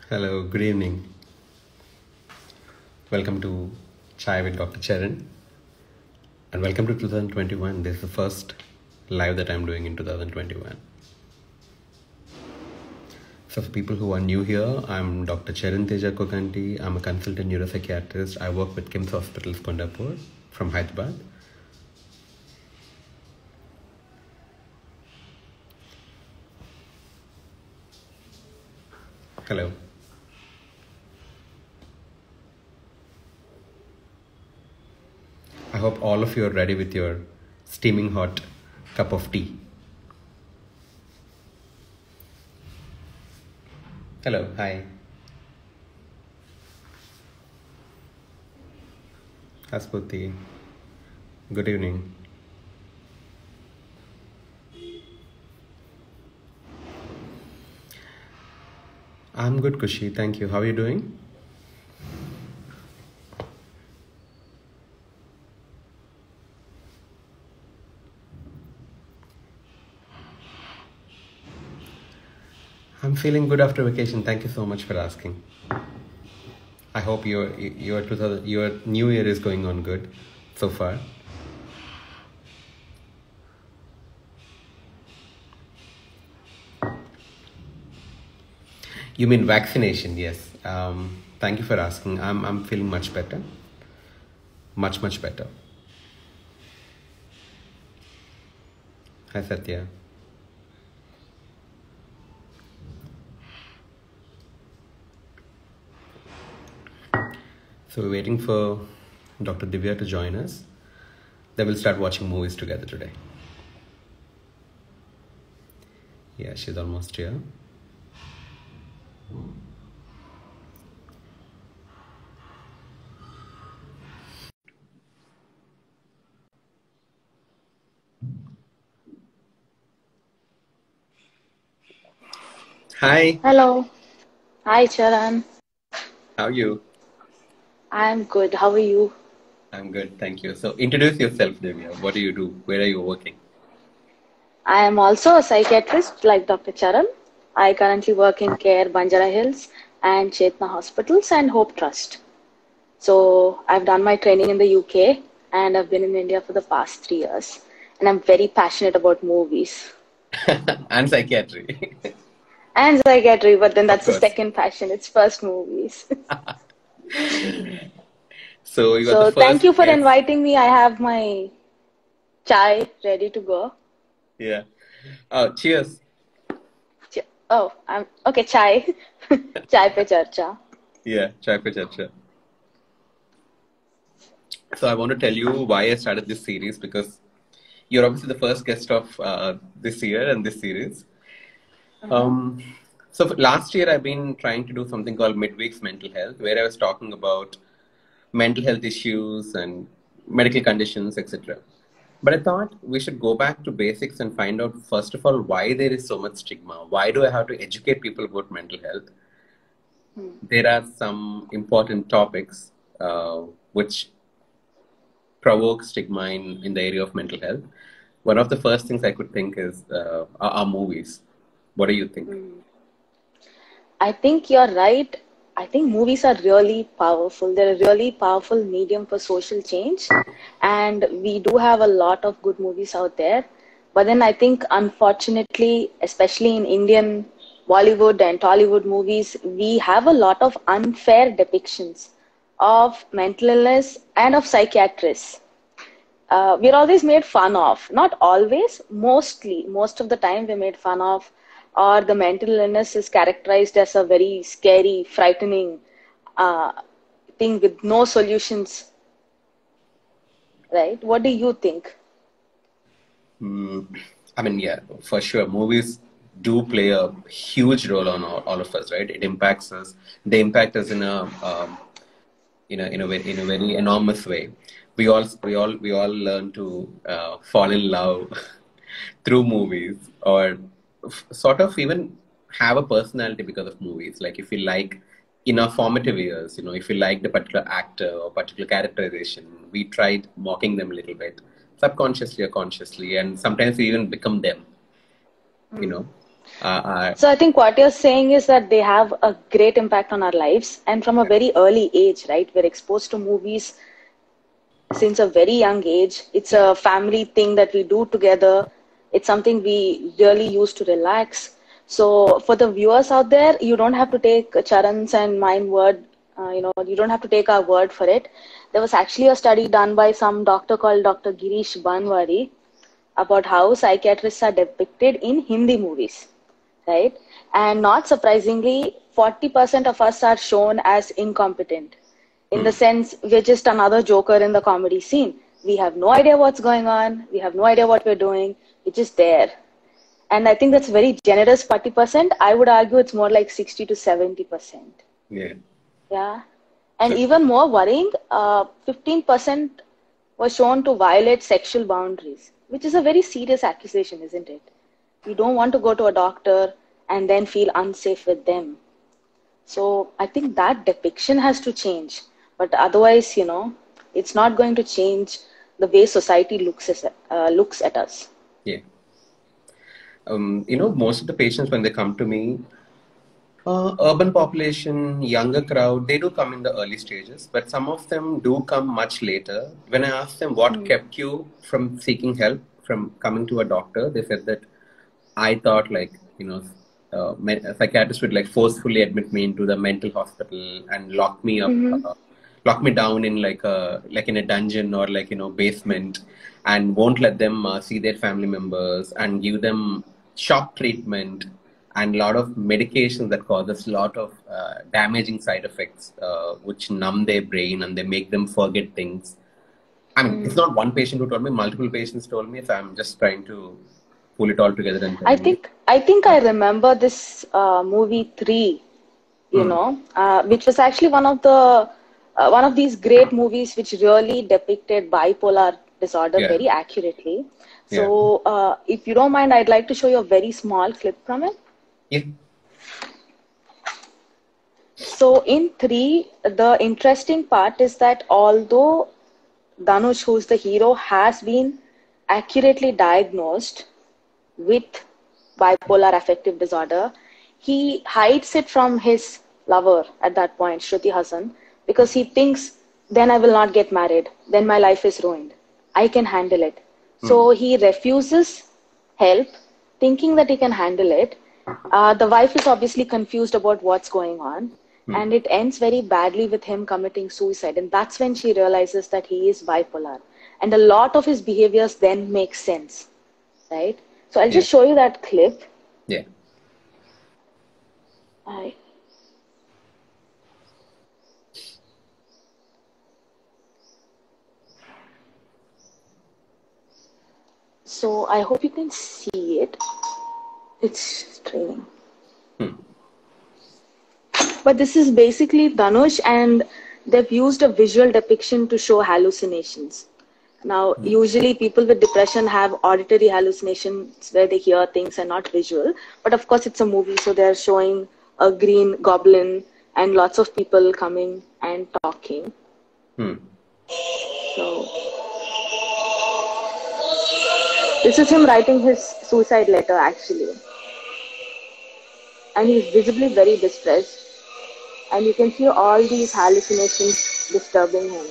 Hello, good evening. Welcome to Chai with Dr. Charan. And welcome to 2021. This is the first live that I'm doing in 2021. So, for people who are new here, I'm Dr. Charan Teja Kokanti. I'm a consultant neuropsychiatrist. I work with KIMS Hospitals, Kondapur from Hyderabad. Hello. I hope all of you are ready with your steaming hot cup of tea. Hello, hi. Hasputi. Good evening. I'm good, Kushi. Thank you. How are you doing? I'm feeling good after vacation. Thank you so much for asking. I hope your new year is going on good so far. You mean vaccination? Yes. Thank you for asking. I'm feeling much better. Much better. Hi Satya. So we're waiting for Dr. Divya to join us. Then we'll start watching movies together today. Yeah, she's almost here. Hi, Hello. Hi, Charan. how are you? I'm good. How are you? I'm good, thank you. So introduce yourself, Divya. What do you do? Where are you working? I am also a psychiatrist like Dr. Charan. I currently work in Care Banjara Hills and Chetna Hospitals and Hope Trust. So I've done my training in the UK and I've been in India for the past 3 years. And I'm very passionate about movies And psychiatry. and psychiatry, but then Of that's the course. second passion. It's first movies. So you are the So thank first you for guest. inviting me. I have my chai ready to go. Yeah. Oh, cheers. Oh, I'm okay. Chai, chai pe charcha. Yeah, chai pe charcha. So I want to tell you why I started this series because you're obviously the first guest of this year and this series. Uh-huh. Um, so last year I've been trying to do something called Midweek's Mental Health, where I was talking about mental health issues and medical conditions, etc. But I thought we should go back to basics and find out, first of all, why there is so much stigma. Why do I have to educate people about mental health? Hmm. There are some important topics which provoke stigma in the area of mental health. One of the first things I could think is are movies. What do you think? Hmm. I think you're right. I think movies are really powerful. They're a really powerful medium for social change. And we do have a lot of good movies out there. But then I think, unfortunately, especially in Indian Bollywood and Tollywood movies, we have a lot of unfair depictions of mental illness and of psychiatrists. We're always made fun of. Not always, mostly. Most of the time, we're made fun of, or the mental illness is characterized as a very scary, frightening uh, thing with no solutions, right? What do you think? Mm, I mean, yeah, for sure. Movies do play a huge role on all of us, right? It impacts us. They impact us in a very enormous way. We all learn to fall in love through movies, or sort of even have a personality because of movies. Like if we like in our formative years, if we liked a particular actor or particular characterization, we tried mocking them a little bit, subconsciously or consciously, and sometimes we even become them. You Hmm. know. So I think what you're saying is that they have a great impact on our lives, and from a very early age, right? We're exposed to movies since a very young age. It's Yeah. a family thing that we do together. It's something we really use to relax. So for the viewers out there, you don't have to take Charan's and mine word. You don't have to take our word for it. There was actually a study done by some doctor called Dr. Girish Banwari about how psychiatrists are depicted in Hindi movies, right? And not surprisingly, 40% of us are shown as incompetent. In the Hmm. sense, we're just another joker in the comedy scene. We have no idea what's going on. We have no idea what we're doing. We're just there. And I think that's very generous 40%. I would argue it's more like 60 to 70%. Yeah. Yeah. And So, even more worrying, 15% was shown to violate sexual boundaries, which is a very serious accusation, isn't it? You don't want to go to a doctor and then feel unsafe with them. So I think that depiction has to change. But otherwise, it's not going to change the way society looks at us. yeah. Most of the patients when they come to me, urban population, younger crowd, they do come in the early stages, but some of them do come much later. When I asked them what Hmm. kept you from seeking help, from coming to a doctor, they said that I thought a psychiatrist would like forcefully admit me into the mental hospital and lock me up, Mm-hmm. lock me down in like in a dungeon or basement, and won't let them see their family members and give them shock treatment and a lot of medications that causes a lot of damaging side effects, which numb their brain and they make them forget things. I mean, it's not one patient who told me, multiple patients told me, so I'm just trying to pull it all together and I telling you. think I think I remember this movie Three, Hmm. which was actually one of these great movies which really depicted bipolar disorder Yeah. very accurately. Yeah. So, if you don't mind, I'd like to show you a very small clip from it. Yeah. So, in Three, the interesting part is that although Dhanush, who's the hero, has been accurately diagnosed with bipolar affective disorder, he hides it from his lover at that point, Shruti Hassan, because he thinks, then I will not get married, then my life is ruined. I can handle it. Hmm. So he refuses help, thinking that he can handle it. The wife is obviously confused about what's going on, Hmm. and it ends very badly with him committing suicide. And that's when she realizes that he is bipolar. And a lot of his behaviors then make sense, right? So I'll Yeah. just show you that clip. Yeah. I, so I hope you can see it. It's streaming. Hmm. But this is basically Dhanush, and they've used a visual depiction to show hallucinations. Now, Hmm. usually people with depression have auditory hallucinations where they hear things and not visual. But of course, it's a movie, so they're showing a green goblin and lots of people coming and talking. Hmm. So, this is him writing his suicide letter actually. And he's visibly very distressed. And you can see all these hallucinations disturbing him.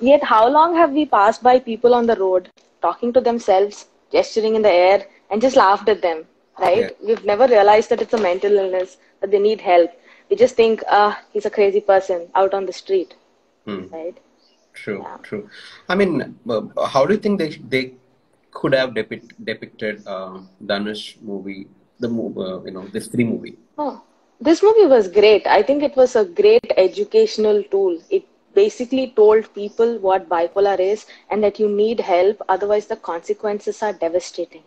Yet, how long have we passed by people on the road, talking to themselves, gesturing in the air, and just laughed at them, Yeah. right? We've never realized that it's a mental illness, that they need help. We just think, he's a crazy person out on the street, Hmm. right? True. Yeah. True. I mean, how do you think they could have depicted Dhanush movie, this three movie? Oh, this movie was great. I think it was a great educational tool. It basically told people what bipolar is and that you need help, otherwise, the consequences are devastating.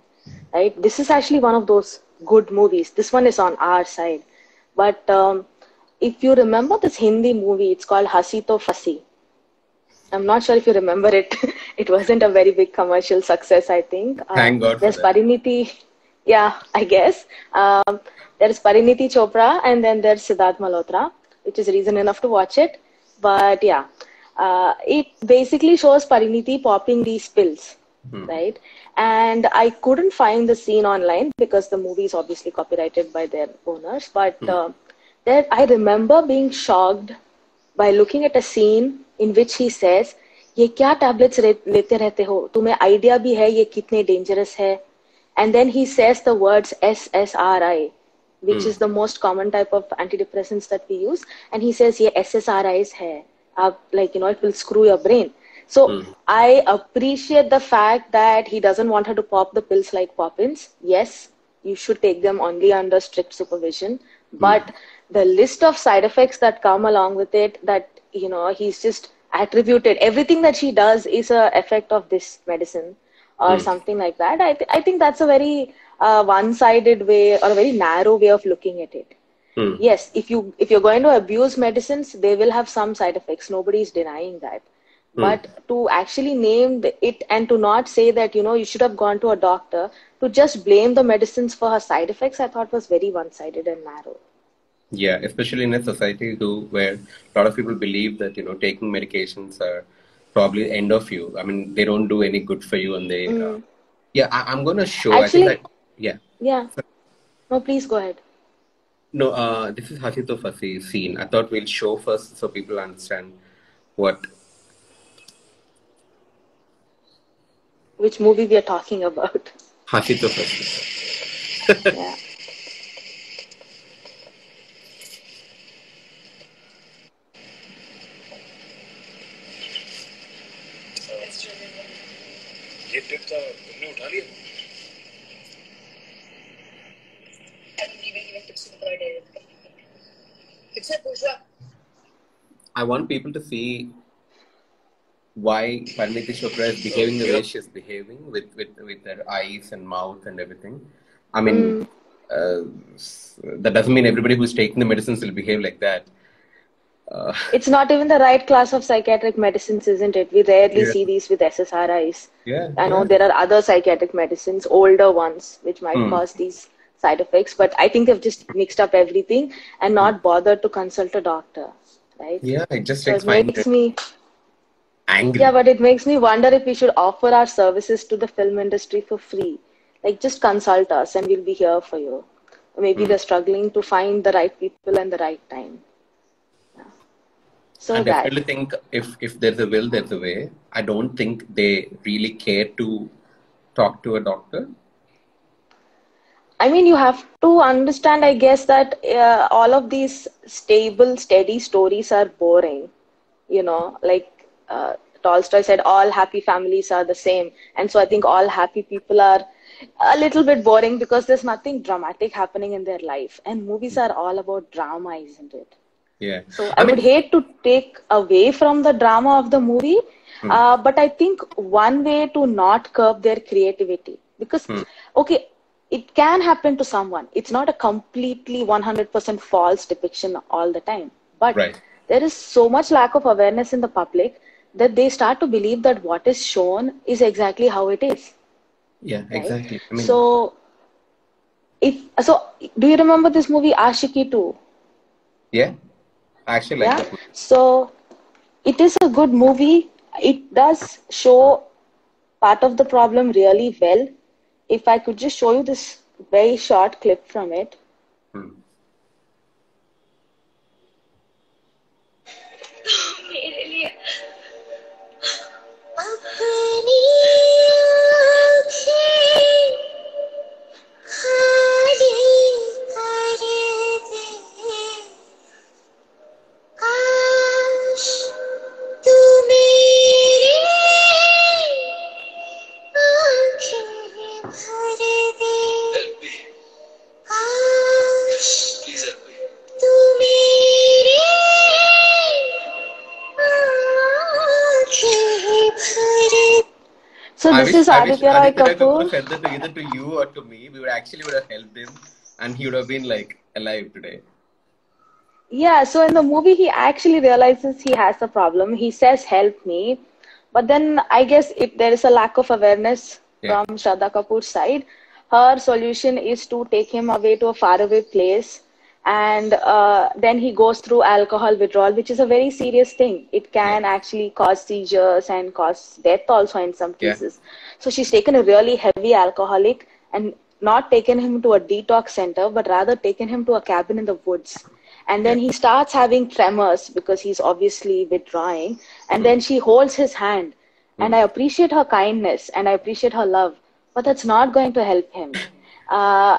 Right? This is actually one of those good movies. This one is on our side. But if you remember this Hindi movie, it's called Hasi To Fasi. I'm not sure if you remember it. It wasn't a very big commercial success, I think. Thank God for There's that. Pariniti, yeah, I guess. There's Pariniti Chopra and then there's Siddharth Malhotra, which is reason enough to watch it. But yeah, It basically shows Pariniti popping these pills, right? And I couldn't find the scene online because the movie is obviously copyrighted by their owners. But there, I remember being shocked by looking at a scene in which he says, "ये क्या tablets लेते रहते हो? तुम्हें idea भी है ये कितने dangerous है?" And then he says the words SSRI, which is the most common type of antidepressants that we use. And he says, "ये SSRIs है. Like, it will screw your brain." So I appreciate the fact that he doesn't want her to pop the pills like Poppins. Yes, you should take them only under strict supervision. But the list of side effects that come along with it, that, he's just attributed, everything that she does is a effect of this medicine or something like that. I think that's a very one-sided way or a very narrow way of looking at it. Yes, if you're going to abuse medicines, they will have some side effects. Nobody is denying that. But to actually name it and to not say that, you should have gone to a doctor, to just blame the medicines for her side effects, I thought was very one-sided and narrow. Yeah, especially in a society where a lot of people believe that, taking medications are probably the end of you. I mean, they don't do any good for you, and they, I'm going to show, Actually, I think that, yeah. Yeah. No, please go ahead. No, this is Hasi to Fasi scene. I thought we'll show first so people understand which movie we are talking about. Hasi to Fasi. Yeah. ये tip तो तुमने उठा लिया? I want people to see why Pariniti Chopra is behaving the way she is behaving with her eyes and mouth and everything. I mean, that doesn't mean everybody who's taking the medicines will behave like that. It's not even the right class of psychiatric medicines, isn't it? We rarely see these with SSRIs. I know there are other psychiatric medicines, older ones, which might cause these side effects, but I think they've just mixed up everything and not bothered to consult a doctor, right? Yeah, it just so it makes me angry. Yeah, but it makes me wonder if we should offer our services to the film industry for free. Like, just consult us and we'll be here for you. Maybe they're struggling to find the right people and the right time. So I definitely think if there's a will, there's a way. I don't think they really care to talk to a doctor. I mean, you have to understand, I guess, that all of these stable, steady stories are boring. Like Tolstoy said, all happy families are the same. And so I think all happy people are a little bit boring because there's nothing dramatic happening in their life. And movies are all about drama, isn't it? Yeah. So I would hate to take away from the drama of the movie, but I think one way to not curb their creativity, because, okay, it can happen to someone. It's not a completely 100% false depiction all the time, but there is so much lack of awareness in the public that they start to believe that what is shown is exactly how it is. Yeah, exactly. I mean, so do you remember this movie Ashiki 2? Yeah. I actually like that movie. So it is a good movie. It does show part of the problem really well. If I could just show you this very short clip from it. So this is Aditya Roy Kapoor. Said that either to you or to me, we would have helped him, and he would have been like alive today. Yeah, so in the movie, he actually realizes he has a problem. He says, "Help me," but then I guess if there is a lack of awareness from Shraddha Kapoor's side, her solution is to take him away to a faraway place And then he goes through alcohol withdrawal, which is a very serious thing. It Yeah. can actually cause seizures and cause death also in some Yeah. cases. So she's taken a really heavy alcoholic and not taken him to a detox center, but rather taken him to a cabin in the woods. And then Yeah. he starts having tremors because he's obviously withdrawing. And then she holds his hand. And I appreciate her kindness and I appreciate her love, but that's not going to help him. Uh,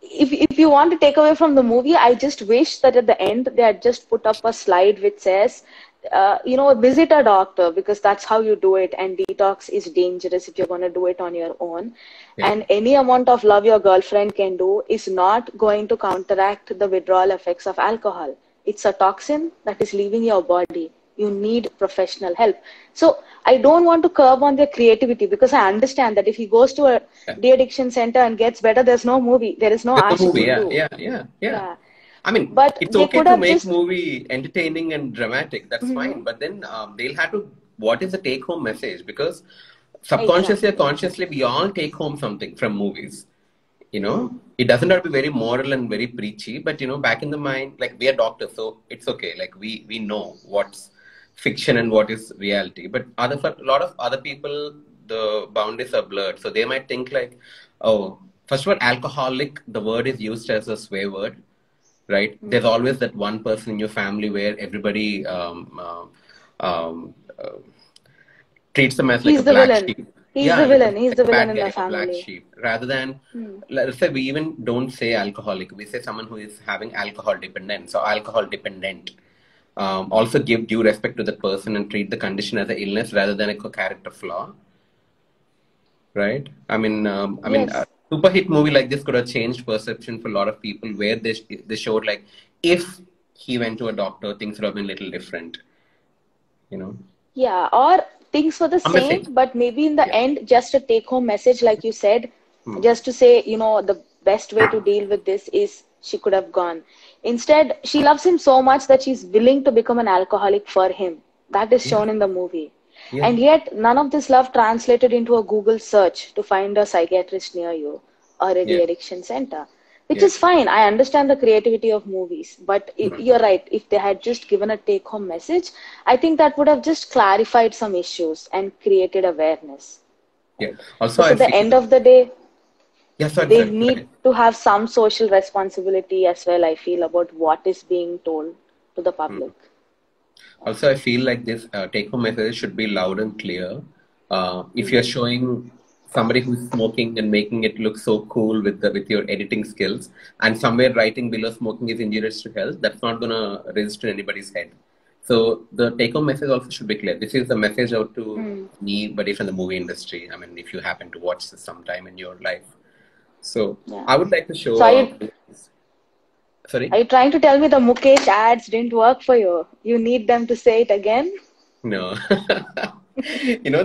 if you want to take away from the movie, I just wish that at the end they had just put up a slide which says, visit a doctor because that's how you do it. And detox is dangerous if you're going to do it on your own. Yeah. And any amount of love your girlfriend can do is not going to counteract the withdrawal effects of alcohol. It's a toxin that is leaving your body. You need professional help. So I don't want to curb on their creativity because I understand that if he goes to a de-addiction center and gets better, there's no movie. There is no There's a Ashiki movie. Yeah. 2. Yeah. Yeah. I mean, But it's they okay could to have make just movie entertaining and dramatic. That's fine. But then they'll have to. What is the take-home message? Because subconsciously or exactly. consciously, we all take home something from movies. It doesn't have to be very moral and very preachy. But back in the mind, like we are doctors, so it's okay. Like we know what's fiction and what is reality. But for a lot of other people, the boundaries are blurred. So they might think like, oh, first of all, alcoholic. The word is used as a swear word, right? There's always that one person in your family where everybody treats them as like He's a the black villain. sheep. He's Yeah, the villain. He's like the a villain bad in guy, the a black family. sheep. Rather than, let's say we even don't say alcoholic, we say someone who is having alcohol dependence or alcohol dependent. Also give due respect to the person and treat the condition as an illness rather than a character flaw, right? Yes. Super hit movie like this could have changed perception for a lot of people where they showed like if he went to a doctor, things would have been a little different, you know. Yeah, or things were the I'm the same, same. but maybe in the Yeah. end, just a take-home message, like you said, just to say, the best way to deal with this is she could have gone. Instead, she loves him so much that she's willing to become an alcoholic for him. That is Yeah. shown in the movie. Yeah. And yet, none of this love translated into a Google search to find a psychiatrist near you or a Yeah. de-addiction center, which Yeah. is fine. I understand the creativity of movies, but you're right. If they had just given a take-home message, I think that would have just clarified some issues and created awareness. Yeah. Also, Because I at the feel. end of the day, Yeah. Sorry. they Sorry. Go need ahead. to have some social responsibility as well, I feel, about what is being told to the public. Also, I feel like this take-home message should be loud and clear. If you're showing somebody who's smoking and making it look so cool with your editing skills, and somewhere writing below smoking is injurious to health, that's not gonna register in anybody's head. So the take-home message also should be clear. This is a message out to anybody from the movie industry. I mean, if you happen to watch this sometime in your life. So Yeah. I would like to show. So Sorry. are you trying to tell me the Mukesh ads didn't work for you? You need them to say it again? No.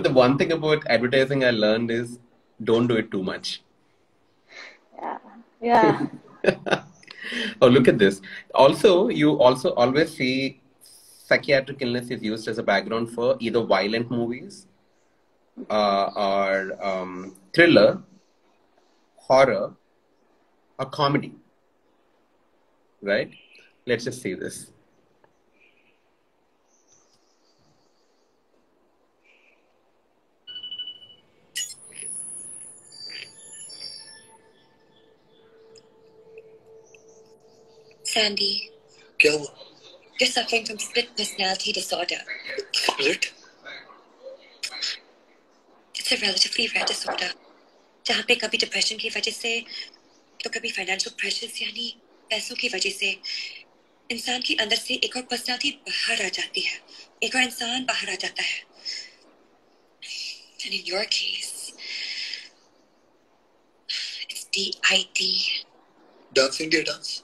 The one thing about advertising I learned is don't do it too much. Yeah. Yeah. Oh, look at this. Also, you also always see psychiatric illness is used as a background for either violent movies or thriller, horror, or comedy. Right? Let's just see this. Sandy, क्या हुआ? you're suffering from split personality disorder. Split? It's a relatively rare disorder. जहाँ पे कभी depression की वजह से तो कभी फाइनेंशियल प्रेशर्स यानी पैसों की वजह से इंसान के अंदर से एक और पर्सनालिटी बाहर आ जाती है, एक और इंसान बाहर आ जाता है. And in your case, it's DID. Dance India dance.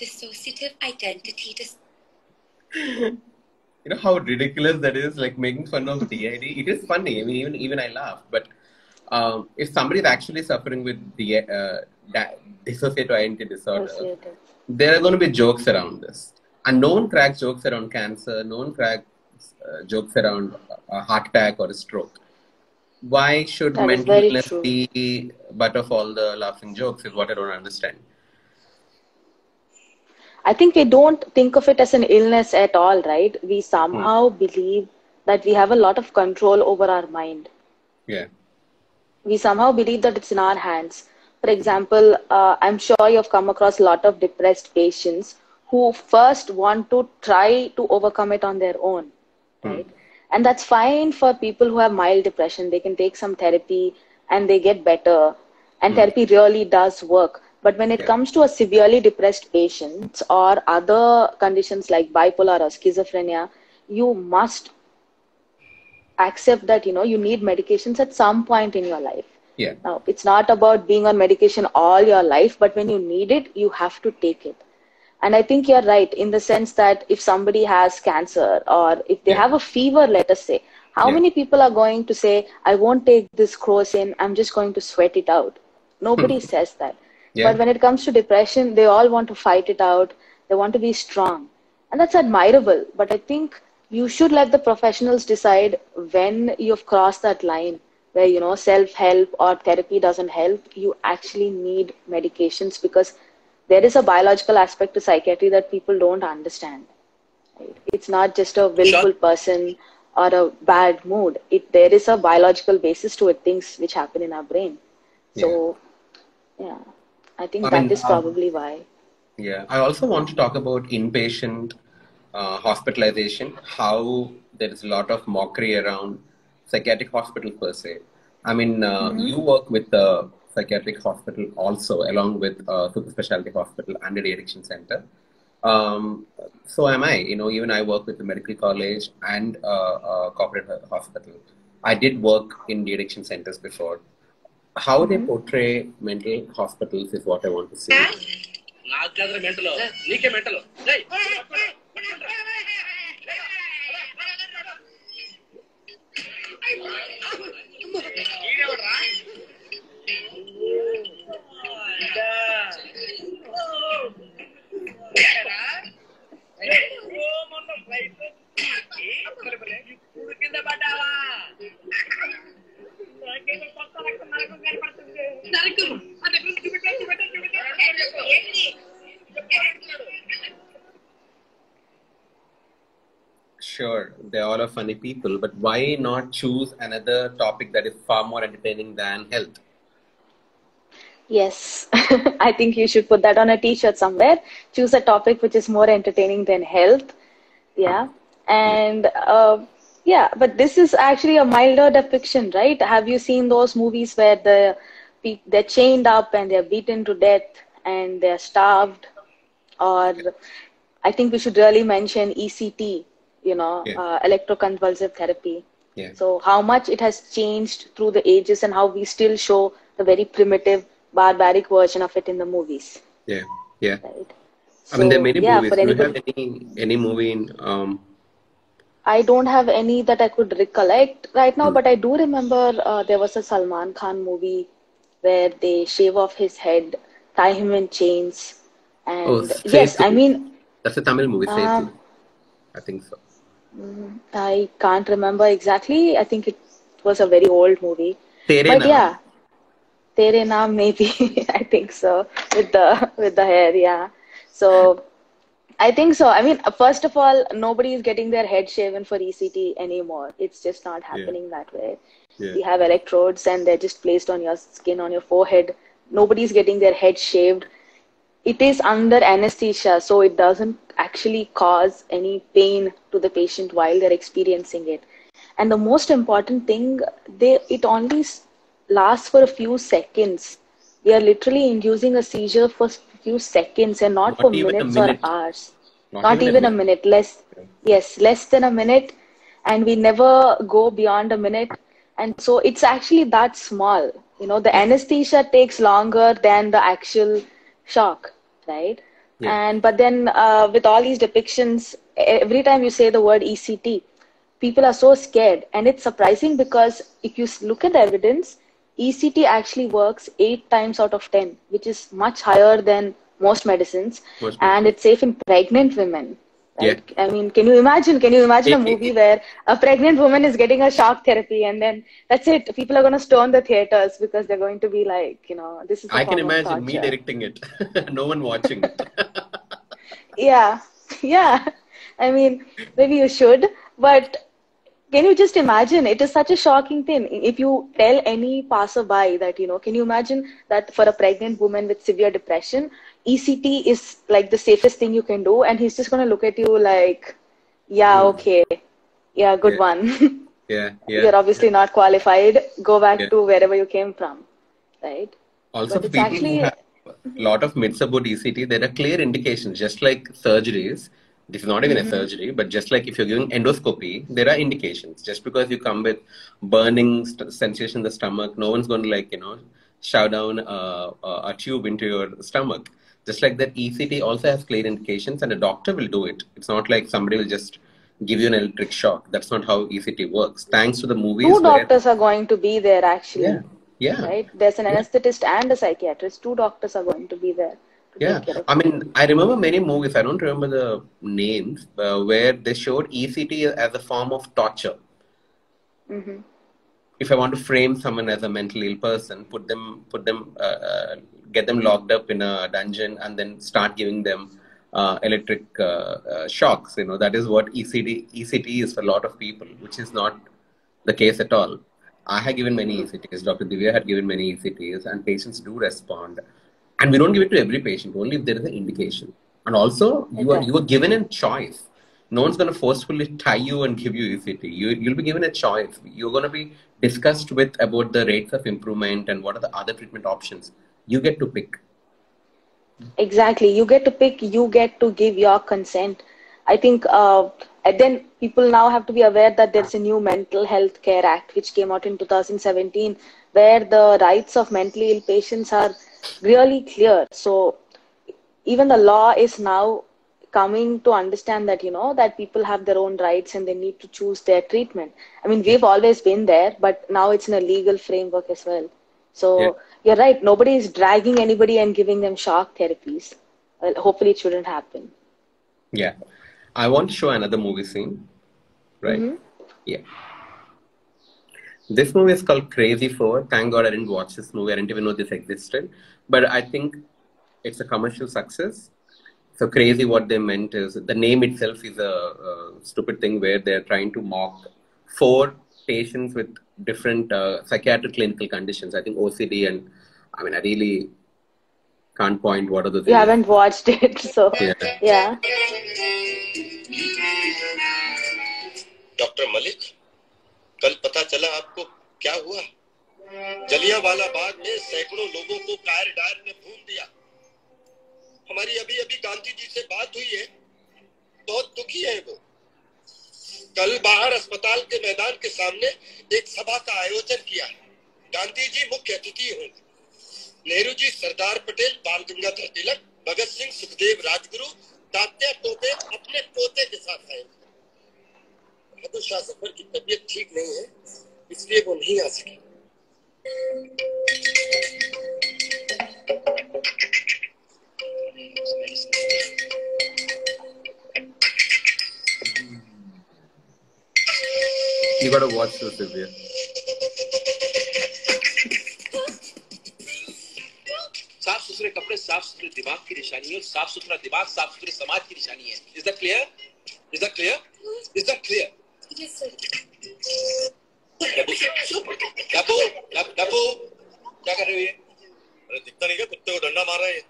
Dissociative identity You know how ridiculous that is, like making fun of DID. It is funny. I mean, even I laugh. But if somebody is actually suffering with dissociative identity disorder, there are going to be jokes around this. And no one cracks jokes around cancer. No one cracks jokes around a heart attack or a stroke. Why should That is mental very illness true. be butt of all the laughing jokes? Is what I don't understand. I think we don't think of it as an illness at all, right? We Hmm. somehow believe that we have a lot of control over our mind. Yeah. We somehow believe that it's in our hands. For example, I'm sure you've come across a lot of depressed patients who first want to try to overcome it on their own, Hmm. right? And that's fine for people who have mild depression. They can take some therapy and they get better. And Hmm. therapy really does work. But when it Yeah. comes to a severely depressed patient or other conditions like bipolar or schizophrenia, you must accept that you need medications at some point in your life. Yeah. Now it's not about being on medication all your life, but when you need it you have to take it. And I think you're right in the sense that if somebody has cancer or if they Yeah. have a fever, let us say, how Yeah. many people are going to say, I won't take this crocin, I'm just going to sweat it out? Nobody says that. But Yeah. when it comes to depression, they all want to fight it out. They want to be strong. And that's admirable. But I think you should let the professionals decide when you've crossed that line where, self-help or therapy doesn't help. You actually need medications because there is a biological aspect to psychiatry that people don't understand. Right? It's not just a Vishal, willful person or a bad mood. There is a biological basis to it, things which happen in our brain. Yeah. So, yeah, I think I that mean, is probably why. yeah. I also want to talk about inpatient hospitalization, how there is a lot of mockery around psychiatric hospital per se. I mean, Hmm. you work with the psychiatric hospital also, along with super specialty hospital and a de-addiction center. So am I. Even I work with the medical college and corporate hospital. I did work in de-addiction centers before. How they Hmm. portray mental hospitals is what I want to see. నాకాದ್ರೆ mental నీకే mental ఇప్పుడు కింద పడ్డావా నాకేదో కొత్త రక్తం నరకం కనపడుతుంది నరకం అంటే Sure, they all are funny people, but why not choose another topic that is far more entertaining than health? Yes, I think you should put that on a t-shirt somewhere. Choose a topic which is more entertaining than health. Yeah. Yeah. And yeah, but this is actually a milder depiction, right? Have you seen those movies where they're chained up and they're beaten to death and they're starved? Or I think we should really mention ECT, Yeah. electroconvulsive therapy. Yeah. So how much it has changed through the ages and how we still show the very primitive, barbaric version of it in the movies, Yeah. Yeah. right? I mean, there are So many yeah, movies. for Do you have anybody, any movie in I don't have any that I could recollect right now, hmm. but I do remember there was a Salman Khan movie where they shave off his head, tie him in chains, Oh, and yes, I Setu? mean, That's a Tamil movie, uh, Setu. I think so. I can't remember exactly. I think it was a very old movie, Tere but Naam. yeah, Tere Naam maybe I think so with the hair, yeah. So I think so. I mean, first of all, nobody is getting their head shaven for ECT anymore. It's just not Yeah. happening that way. Yeah. We have electrodes and they're just placed on your skin, on your forehead. Nobody's getting their head shaved. It is under anesthesia, so it doesn't actually cause any pain to the patient while they're experiencing it. And the most important thing, it only lasts for a few seconds. We are literally inducing a seizure for a few seconds and not Not for even a minutes or minute. hours. Not Not even a even a minute. minute. Yes, less than a minute. And we never go beyond a minute. And so it's actually that small. The Yeah. anesthesia takes longer than the actual shock, right? Yeah. But then with all these depictions, every time you say the word ECT, people are so scared. And it's surprising because if you look at the evidence, ECT actually works 8 times out of 10, which is much higher than most medicines. Most And medicines. it's safe in pregnant women, Yeah. right? I mean, can you imagine a Eh, eh, movie eh, where a pregnant woman is getting a shock therapy and then that's it? People are going to storm the theaters because they're going to be like, this is a I can form of imagine me torture. directing it. No one watching it. Yeah, yeah. I mean, maybe you should, but can you just imagine? It is such a shocking thing. If you tell any passerby that, can you imagine that for a pregnant woman with severe depression, ECT is like the safest thing you can do, and he's just going to look at you like, yeah, Hmm. okay, yeah, good Yeah, one. yeah, yeah, You're obviously not qualified. Go yeah. back to wherever you came from, right? Also, But for it's people who actually, have a lot of myths about ECT, there are clear indications, just like surgeries. This is not even a hmm surgery, but just like if you're giving endoscopy, there are indications. Just because you come with burning sensation in the stomach, no one's going to shove down a tube into your stomach. Just like that, ECT also has clear indications, and a doctor will do it. It's not like somebody will just give you an electric shock. That's not how ECT works. Thanks to the two movies where, doctors are going to be there yeah, actually, yeah. right? There's an Yeah. anesthetist and a psychiatrist. Two doctors are going to be there to take Yeah, care of I you. mean, I remember many movies. I don't remember the names where they showed ECT as a form of torture. hmm If I want to frame someone as a mentally ill person, get them locked up in a dungeon, and then start giving them electric shocks. That is what ECT is for a lot of people, which is not the case at all. I have given many ECTs. Dr. Divya had given many ECTs, and patients do respond. And we don't give it to every patient, only if there is an indication. And also, Right. you are given a choice. No one's going to forcefully tie you and give you ECT. You'll be given a choice. You're going to be discussed with about the rates of improvement and what are the other treatment options. You get to pick. Exactly. You get to pick, you get to give your consent. I think, and then people now have to be aware that there's a new Mental Health Care Act which came out in 2017, where the rights of mentally ill patients are really clear. So even the law is now coming to understand that, that people have their own rights and they need to choose their treatment. I mean, Yeah. we've always been there, but now it's in a legal framework as well. Yeah. So you're right, nobody is dragging anybody and giving them shock therapies. Well, hopefully it shouldn't happen. Yeah. I want to show another movie scene, right? hmm Yeah. This movie is called Crazy 4. Thank God I didn't watch this movie. I didn't even know this existed. But I think it's a commercial success. So Crazy, what they meant is the name itself is a stupid thing where they're trying to mock four patients with different psychiatric clinical conditions. I think OCD, and I mean, I really can't point what are the You things. haven't watched it, so Yeah. yeah. Doctor Malik, कल पता चला आपको क्या हुआ? जलियांवाला बाग में सैकड़ों लोगों को कायर डायर ने भून दिया। हमारी अभी अभी गांधी जी से बात हुई है, बहुत दुखी है वो। कल बाहर अस्पताल के मैदान के सामने एक सभा का आयोजन किया है। गांधी जी मुख्य अतिथि होंगे। नेहरू जी, सरदार पटेल, बाल गंगाधर तिलक, भगत सिंह, सुखदेव राजगुरु, तात्या टोपे अपने पोते के साथ आए। बहादुर शाह जफर की तबीयत ठीक नहीं है, इसलिए वो नहीं आ सके। You gotta watch this, Divya. साफ सुथरे कपड़े साफ सुथरे दिमाग की निशानी है, और साफ सुथरा दिमाग साफ सुथरे समाज की निशानी है। Is that clear? Is that clear? Is that clear? Yes, sir. डब्बू, डब्बू, क्या कर रही है? अरे दिखता नहीं क्या, कुत्ते को डंडा मार रहा है।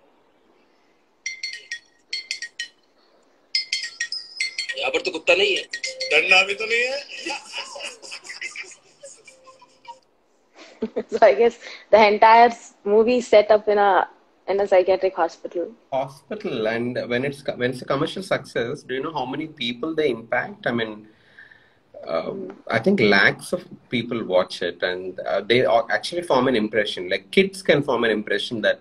यहाँ पर तो कुत्ता नहीं है, डंडा भी तो नहीं है। So I guess the entire movie is set up in a psychiatric hospital. Hospital, and when it's a commercial success, do you know how many people they impact? I mean, I think lakhs of people watch it, and they actually form an impression. Like kids can form an impression that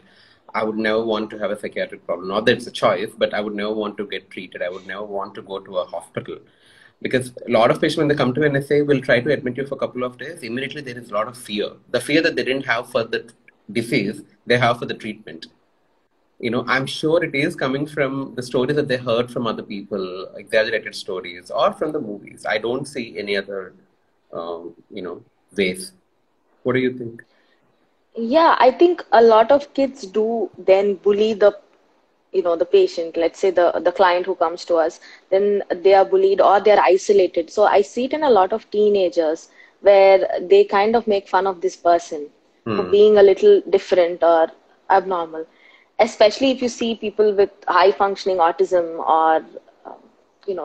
I would never want to have a psychiatric problem. Not that it's a choice, but I would never want to get treated. I would never want to go to a hospital. Because a lot of patients, when they come to me and they say, we'll try to admit you for a couple of days, immediately there is a lot of fear. The fear that they didn't have for the disease, they have for the treatment. I'm sure it is coming from the stories that they heard from other people, exaggerated stories, or from the movies. I don't see any other, ways. What do you think? Yeah, I think a lot of kids do then bully the the patient, let's say the client who comes to us, then they are bullied or they're isolated. So I see it in a lot of teenagers where they kind of make fun of this person for being a little different or abnormal, especially if you see people with high functioning autism or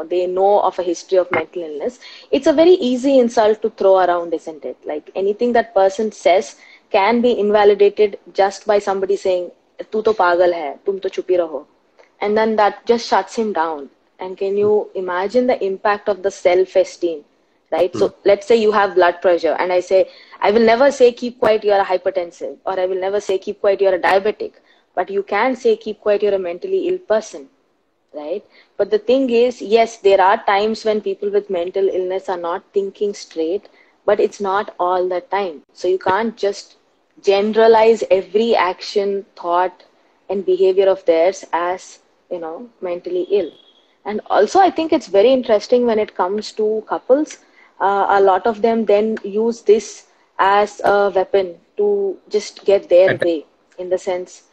they know of a history of mental illness. It's a very easy insult to throw around, isn't it? Like anything that person says can be invalidated just by somebody saying tu to pagal hai, tum to chupi raho, and then that just shuts him down. And can you imagine the impact of the self esteem, right? So let's say you have blood pressure and I will never say keep quiet, you're a hypertensive, or I will never say keep quiet, you're a diabetic, but you can say keep quiet, you're a mentally ill person, right? But the thing is, yes, there are times when people with mental illness are not thinking straight, but it's not all the time. So you can't just generalize every action, thought, and behavior of theirs as, mentally ill. And also, I think it's very interesting when it comes to couples. A lot of them then use this as a weapon to just get their way, in the sense,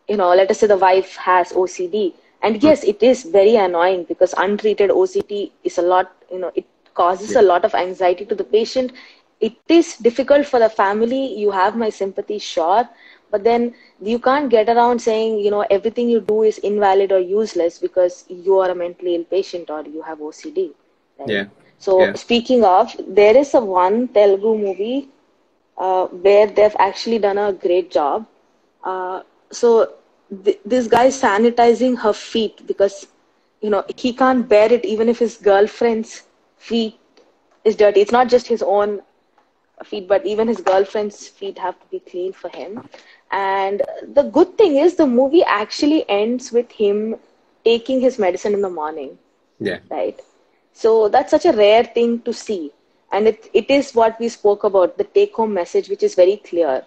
let us say the wife has OCD. And yes, it is very annoying because untreated OCD is a lot, it causes a lot of anxiety to the patient. It is difficult for the family. You have my sympathy, sure. But then you can't get around saying, everything you do is invalid or useless because you are a mentally ill patient or you have OCD. Right? Yeah. So speaking of, there is one Telugu movie where they've actually done a great job. So this guy is sanitizing her feet because, he can't bear it even if his girlfriend's feet is dirty. It's not just his own feet, but even his girlfriend's feet have to be clean for him. And the good thing is the movie actually ends with him taking his medicine in the morning. Yeah. Right. So that's such a rare thing to see. And it is what we spoke about, the take home message, which is very clear.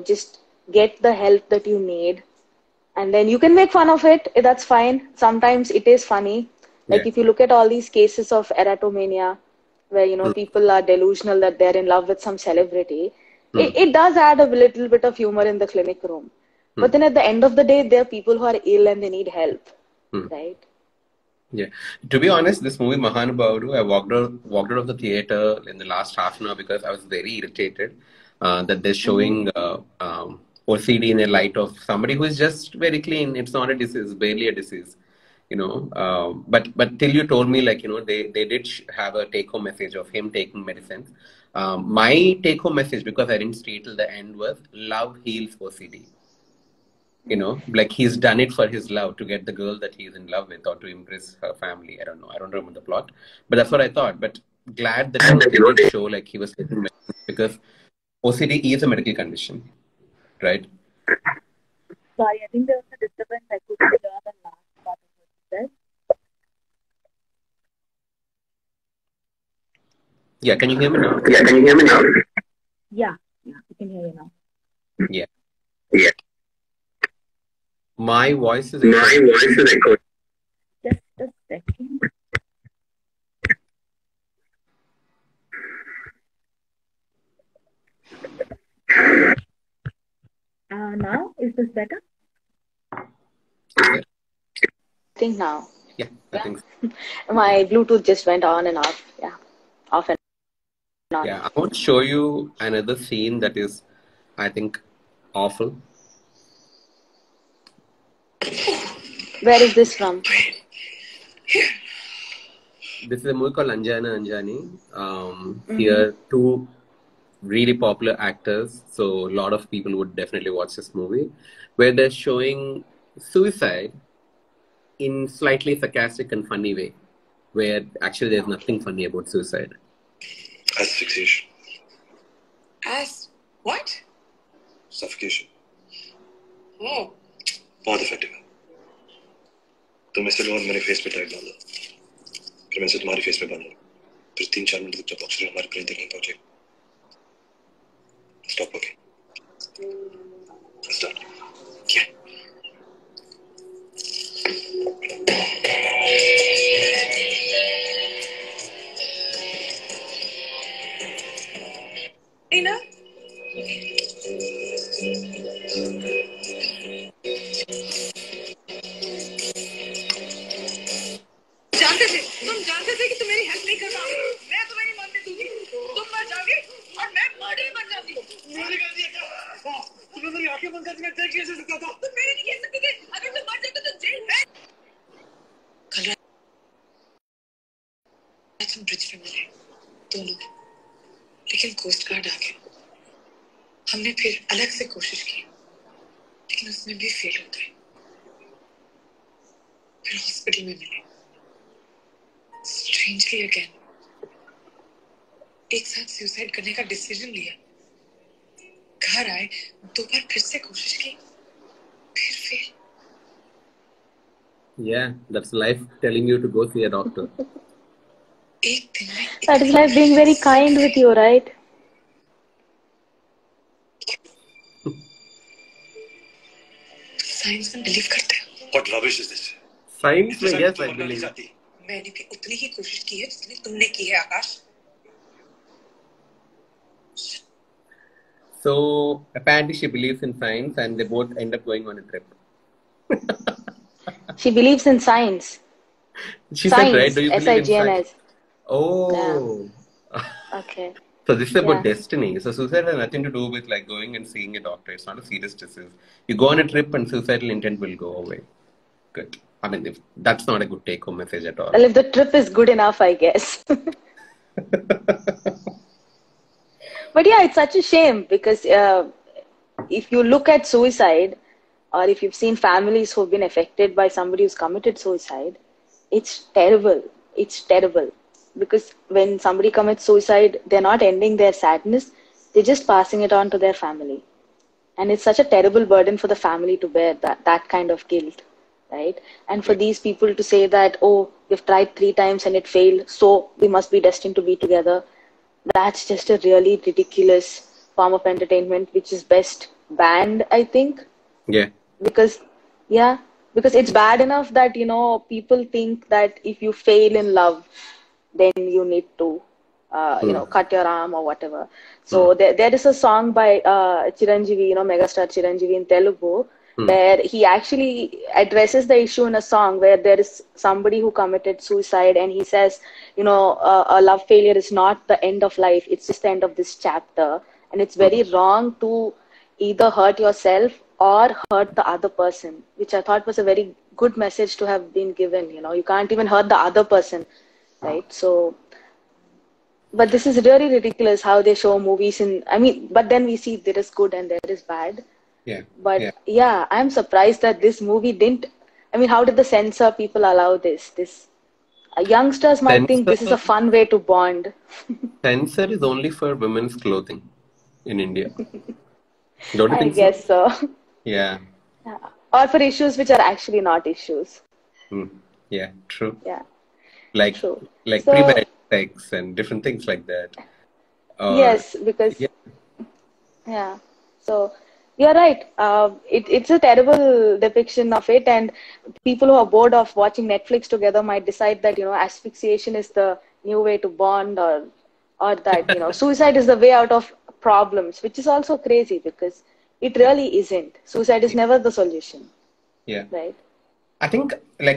Just get the help that you need. And then you can make fun of it. That's fine. Sometimes it is funny. Like if you look at all these cases of erotomania, where, people are delusional that they're in love with some celebrity, it does add a little bit of humor in the clinic room. But then at the end of the day, there are people who are ill and they need help, right? Yeah. To be honest, this movie Mahanubhavudu, I walked out of the theater in the last half an hour because I was very irritated that they're showing OCD in a light of somebody who is just very clean. It's not a disease, barely a disease, But till you told me, they did have a take-home message of him taking medicines. My take-home message, because I didn't stay till the end, was love heals OCD. He's done it for his love, to get the girl that he's in love with or to impress her family. I don't know. I don't remember the plot, but that's what I thought. But glad that they did show he was taking medicine, because OCD is a medical condition, right? Sorry, I think there was a disturbance. I couldn't hear the last part of what you said. Yeah, can you hear me now? Yeah, I can hear you now. Yeah. My voice is echoing. Just a second. Now, is this better? I think now. Yeah, I think so. My Bluetooth just went on and off. Yeah, off and on. Yeah, I want to show you another scene that is, I think, awful. Where is this from? This is a movie called Anjana Anjani. Here, two really popular actors, so a lot of people would definitely watch this movie, where they're showing suicide in slightly sarcastic and funny way, where actually there's nothing funny about suicide. Asphyxiation. As what? Suffocation. Oh. बहुत effective है. तुम ऐसे लोग मेरे face पे tag डाल दो, फिर मैं इसे तुम्हारी फेस पे बांधूंगा, फिर 3-4 मिनट तक जब ऑक्सीजन हमारे ब्रेन तक नहीं पहुंचे, स्टॉप ओके, स्टार्ट. क्या? Ina? आज हम ब्रिज पे मिले दोनों, लेकिन कोस्ट गार्ड आ गया। हमने फिर अलग से कोशिश की, लेकिन उसमें भी फेल हो गए। फिर हॉस्पिटल में मिले, स्ट्रेंजली अगेन एक साथ सुसाइड करने का डिसीजन लिया। घर आए, 2 बार फिर से कोशिश की, फिर fail. Yeah, that's life telling you to go see a doctor. एक दिन में That is life being very kind with you, right? Science में बिलीव करते हो? What rubbish is this? Science, इतनी सारी yes, तो I मरना नहीं believe. चाहती। मैंने भी उतनी ही कोशिश की है जितनी तुमने की है, आकाश। So apparently she believes in science, and they both end up going on a trip. She believes in science. She said, right? Science, Do you believe in science? SIGNS. Oh. Okay. So this is about Yeah. destiny. So suicide has nothing to do with like going and seeing a doctor. It's not a serious disease. You go on a trip and suicidal intent will go away. Good. I mean, if that's not a good take-home message at all. Well, if the trip is good enough, I guess. But yeah, it's such a shame because if you look at suicide, or if you've seen families who've been affected by somebody who's committed suicide, it's terrible. It's terrible. Because when somebody commits suicide, they're not ending their sadness, they're just passing it on to their family. And it's such a terrible burden for the family to bear, that kind of guilt, right? And for these people to say that, oh, we've tried 3 times and it failed, so we must be destined to be together. That's just a really ridiculous form of entertainment, which is best banned, I think. Yeah. Because it's bad enough that, people think that if you fail in love, then you need to, cut your arm or whatever. So there is a song by Chiranjeevi, megastar Chiranjeevi in Telugu, where he actually addresses the issue in a song where there is somebody who committed suicide, and he says, a love failure is not the end of life, it's just the end of this chapter. And it's very wrong to either hurt yourself or hurt the other person, which I thought was a very good message to have been given. You can't even hurt the other person, right? So, but this is really ridiculous how they show movies but then we see there is good and there is bad. Yeah. But yeah, I'm surprised that this movie didn't. How did the censor people allow this? Youngsters might think this is a fun way to bond. Censor is only for women's clothing in India. Don't you I think guess so. Yeah. Or for issues which are actually not issues. Yeah, true. Yeah. Like True. premarital sex and different things like that. Yes, because yeah. So you're right. It's a terrible depiction of it, and people who are bored of watching Netflix together might decide that asphyxiation is the new way to bond, or that suicide is the way out of problems, which is also crazy because it really isn't. Suicide is never the solution. Yeah. Right. I think,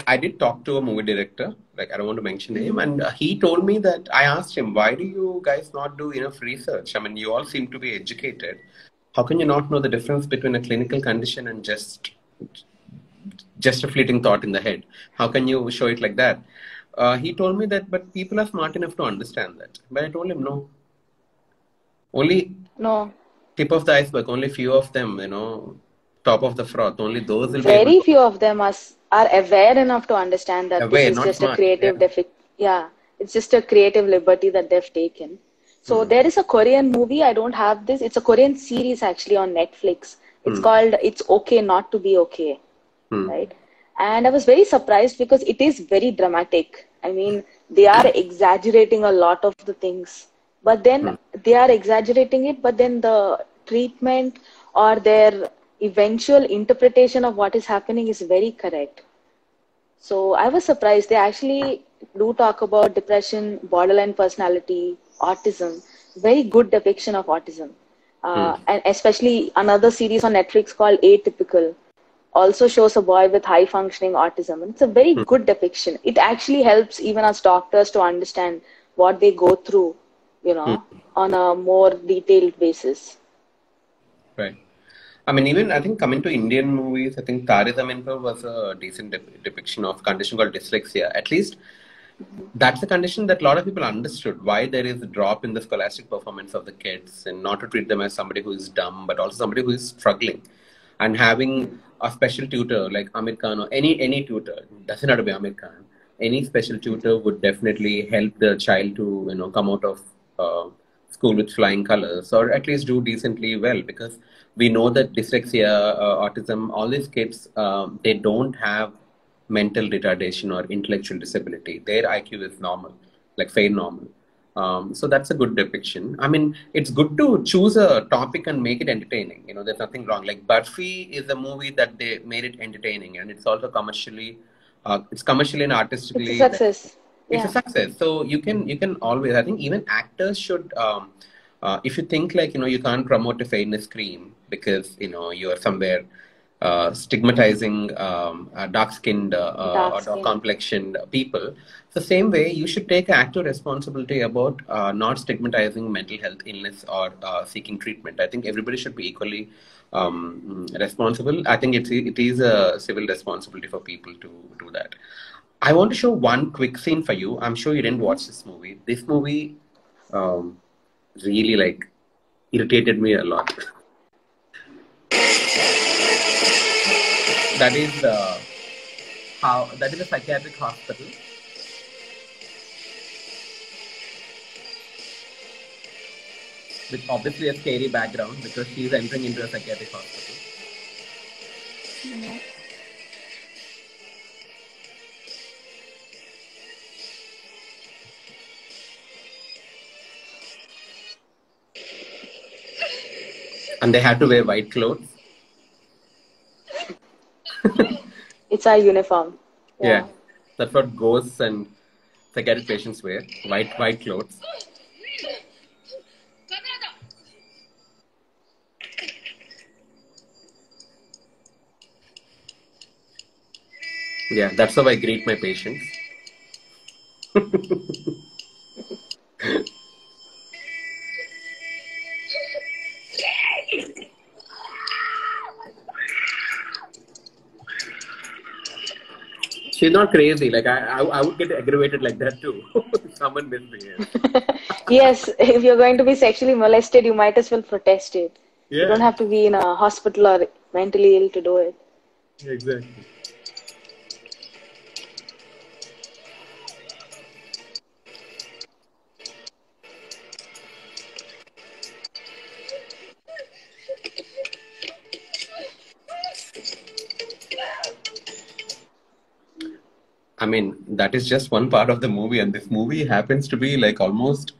I did talk to a movie director, I don't want to mention him, and he told me that I asked him, why do you guys not do enough research? You all seem to be educated. How can you not know the difference between a clinical condition and just a fleeting thought in the head? How can you show it like that? He told me that, but people are smart enough to understand that. But I told him, no. Only tip of the iceberg, only few of them, top of the froth, only those will Very be able few of them are aware enough to understand that this is just smart, a creative it's just a creative liberty that they've taken. So there is a Korean movie, I don't have this, it's a Korean series actually on Netflix. It's called It's Okay Not to Be Okay, right? And I was very surprised because it is very dramatic. They are exaggerating a lot of the things, but then they are exaggerating it, but then the treatment or their eventual interpretation of what is happening is very correct. So I was surprised. They actually do talk about depression, borderline personality, autism. Very good depiction of autism. And especially another series on Netflix called Atypical also shows a boy with high functioning autism. And it's a very good depiction. It actually helps even us doctors to understand what they go through, on a more detailed basis. Right. Even I think coming to Indian movies, I think Tare Zameen Par was a decent depiction of condition called dyslexia. At least that's a condition that a lot of people understood why there is a drop in the scholastic performance of the kids, and not to treat them as somebody who is dumb, but also somebody who is struggling. And having a special tutor like Amir Khan, or any tutor, doesn't have to be Amir Khan, any special tutor would definitely help the child to come out of school with flying colors, or at least do decently well, because we know that dyslexia, autism, all these kids, they don't have mental retardation or intellectual disability. Their IQ is normal, like fair normal. So that's a good depiction. I mean, it's good to choose a topic and make it entertaining. There's nothing wrong. Like Barfi is a movie that they made it entertaining, and it's also commercially, it's commercially and artistically. It's a success. It's a success. So you can always. I think even actors should. If you think like you can't promote a fairness cream because you are somewhere stigmatizing dark-skinned or dark-complexioned people. The same way, you should take active responsibility about not stigmatizing mental health illness or seeking treatment. I think everybody should be equally responsible. I think it is a civil responsibility for people to do that. I want to show one quick scene for you. I'm sure you didn't watch this movie. This movie really irritated me a lot. That is a psychiatric hospital. With obviously a scary background because she's entering into a psychiatric hospital. And they had to wear white clothes. It's our uniform. Yeah. That's what ghosts and psychiatric patients wear. White clothes. Yeah, that's how I greet my patients. She's not crazy. Like I would get aggravated like that too. Someone misbehaves. Yes, if you're going to be sexually molested, you might as well protest it. Yeah. You don't have to be in a hospital or mentally ill to do it. Exactly. I mean, that is just one part of the movie, and this movie happens to be like almost,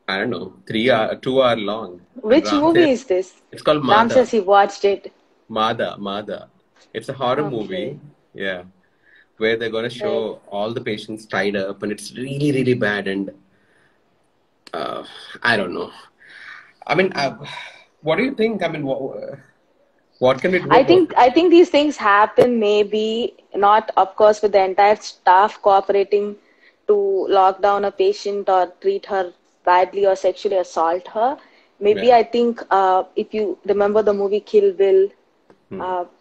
I don't know, 2 hour long. Which movie is this? It's called Madha. Ram says he watched it. Madha. It's a horror movie, yeah, where they're gonna show all the patients tied up, and it's really, really bad. And I don't know. I mean, what do you think? I mean, what can we do? I think these things happen, maybe not, of course, with the entire staff cooperating to lock down a patient or treat her badly or sexually assault her. Maybe I think if you remember the movie Kill Bill,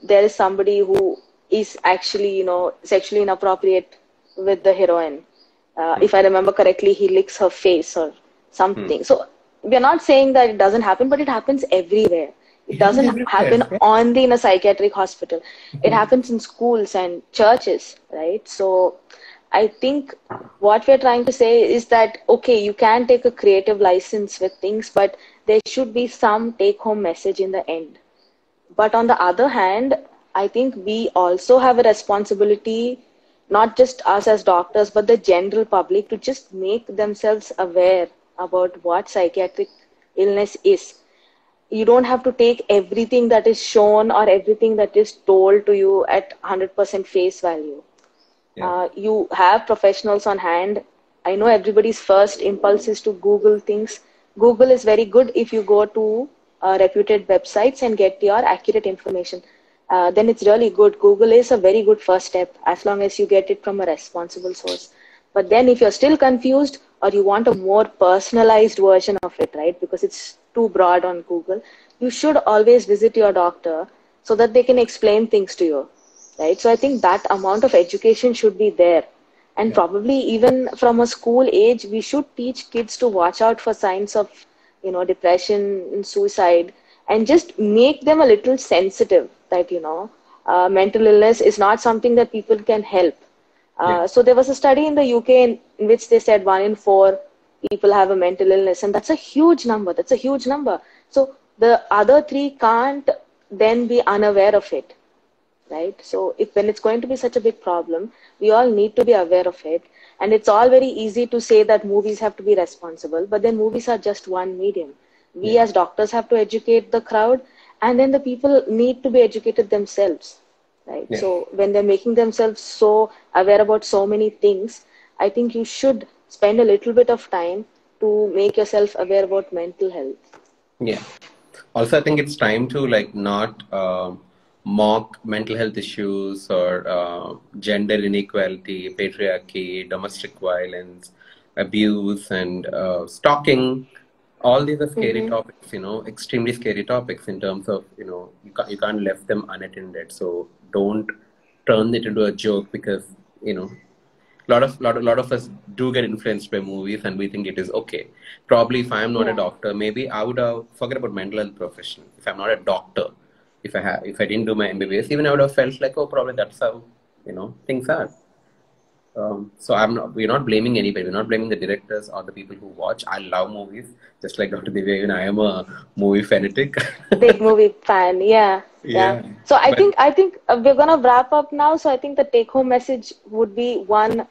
there is somebody who is actually, sexually inappropriate with the heroine. If I remember correctly, he licks her face or something. So we're not saying that it doesn't happen, but it happens everywhere. It doesn't happen only in a psychiatric hospital. It happens in schools and churches, right? So I think what we're trying to say is that, okay, you can take a creative license with things, but there should be some take-home message in the end. But on the other hand, I think we also have a responsibility, not just us as doctors, but the general public, to just make themselves aware about what psychiatric illness is. You don't have to take everything that is shown or everything that is told to you at 100% face value. Yeah. You have professionals on hand. I know everybody's first impulse is to Google things. Google is very good if you go to reputed websites and get your accurate information. Then it's really good. Google is a very good first step as long as you get it from a responsible source. But then if you're still confused or you want a more personalized version of it, right, because it's too broad on Google, you should always visit your doctor so that they can explain things to you, right? So I think that amount of education should be there. And Yeah. probably even from a school age, we should teach kids to watch out for signs of, depression and suicide, and just make them a little sensitive that, mental illness is not something that people can help. Yeah. So there was a study in the UK in which they said 1 in 4 people have a mental illness, and that's a huge number. That's a huge number. So the other three can't then be unaware of it, right? So when it's going to be such a big problem, we all need to be aware of it. And it's all very easy to say that movies have to be responsible, but then movies are just one medium. We Yeah. as doctors have to educate the crowd, and then the people need to be educated themselves, right? Yeah. So when they're making themselves so aware about so many things, I think you should spend a little bit of time to make yourself aware about mental health. Yeah. Also, I think it's time to like not mock mental health issues or gender inequality, patriarchy, domestic violence, abuse, and stalking. All these are scary Mm-hmm. topics, extremely scary topics in terms of, you can't left them unattended. So don't turn it into a joke because, lot of us do get influenced by movies and we think it is okay. Probably if I'm not a Yeah. doctor, maybe I would have forget about mental health profession. If I'm not a doctor, if I didn't do my MBBS, even I would have felt like, oh, probably that's how things are. So we're not blaming anybody. We're not blaming the directors or the people who watch. I love movies, just like Dr. Divya. Even I am a movie fanatic. Big movie fan. Yeah. Yeah. Yeah, So I but think we're gonna wrap up now. So I think the take home message would be one: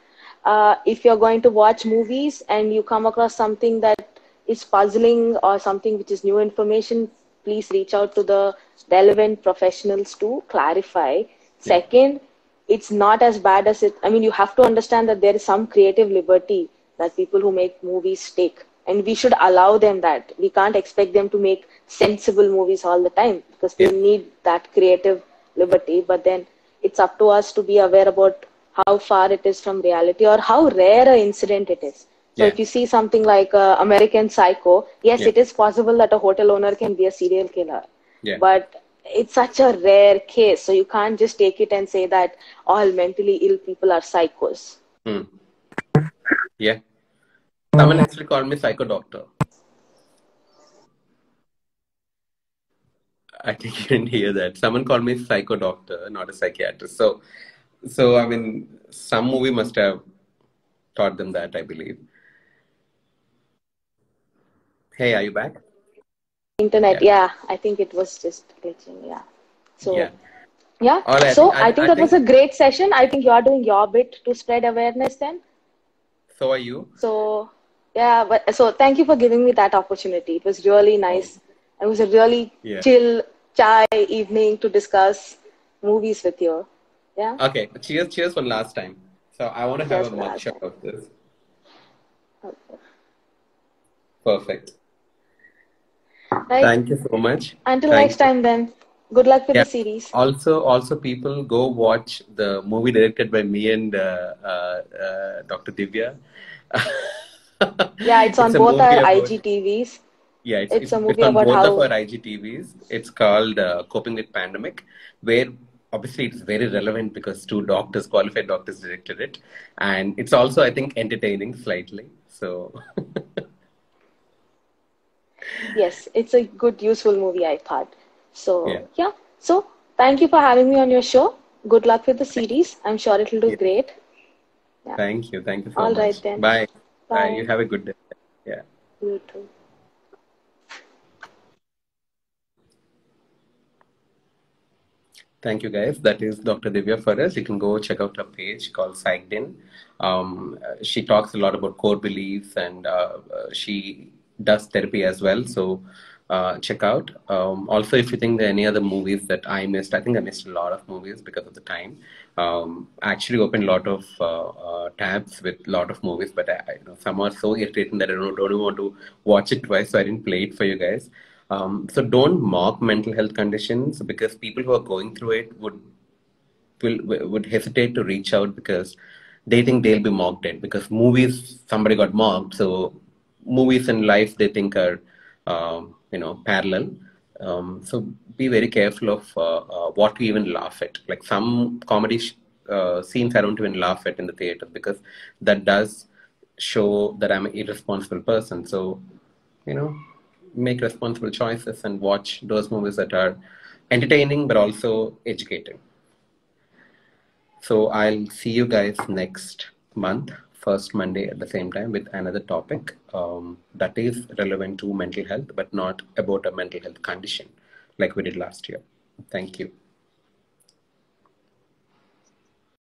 if you're going to watch movies and you come across something that is puzzling or something which is new information, please reach out to the relevant professionals to clarify. yeah, Second, it's not as bad as it. I mean, you have to understand that there is some creative liberty that people who make movies take, and we should allow them that. We can't expect them to make sensible movies all the time because they yeah, need that creative liberty. But then it's up to us to be aware about how far it is from reality or how rare an incident it is. So yeah, if you see something like American Psycho, yes, yeah, it is possible that a hotel owner can be a serial killer, yeah. but it's such a rare case. So you can't just take it and say that all mentally ill people are psychos. Hmm. Yeah. Someone actually called me psycho doctor. I think you didn't hear that. Someone called me psycho doctor, not a psychiatrist. So I mean, some movie must have taught them that, I believe. Hey, are you back? Internet, Yeah, yeah, I think it was just glitching. Yeah. yeah. So, yeah. All right, So I think I that was think a great session. I think you're doing your bit to spread awareness then. so are you. So, yeah, but so thank you for giving me that opportunity. It was really Oh, nice. It was a really yeah. chill chai evening to discuss movies with you. Yeah. Okay. Cheers one last time. So I want to have Cheers a for mug that. shot of this. Okay. Perfect. Right. Thank you so much. Until Thank next you. time, then. Good luck with Yeah. the series. Also, people go watch the movie directed by me and Dr. Divya. Yeah, it's It's on a both movie our about IGTVs. yeah, It's a it's movie on about both of how, our IGTVs. It's called Coping with Pandemic, where obviously it's very relevant because two doctors, qualified doctors, directed it, and it's also I think entertaining slightly. So yes, it's a good, useful movie, I thought. yeah, So, yeah. So, thank you for having me on your show. Good luck with the series. I'm sure it'll do yeah. great. Yeah. Thank you so All right, much. then. Bye, bye. You Bye. have a good day. Yeah. You too. Thank you, guys. That is Dr. Divya Faraz. You can go check out her page called Psyched In. She talks a lot about core beliefs and she does therapy as well. So check out. Also, if you think there are any other movies that I missed, I think I missed a lot of movies because of the time. I actually opened a lot of tabs with a lot of movies, but some are so irritating that I don't even want to watch it twice, so I didn't play it for you guys. So don't mock mental health conditions because people who are going through it would hesitate to reach out because they think they'll be mocked at because movies somebody got mocked, so movies and life they think are parallel. So be very careful of what we even laugh at. Like some comedy scenes I don't even laugh at in the theater, because that does show that I'm an irresponsible person. So, make responsible choices and watch those movies that are entertaining but also educating. So I'll see you guys next month, first Monday at the same time, with another topic that is relevant to mental health, but not about a mental health condition like we did last year. Thank you.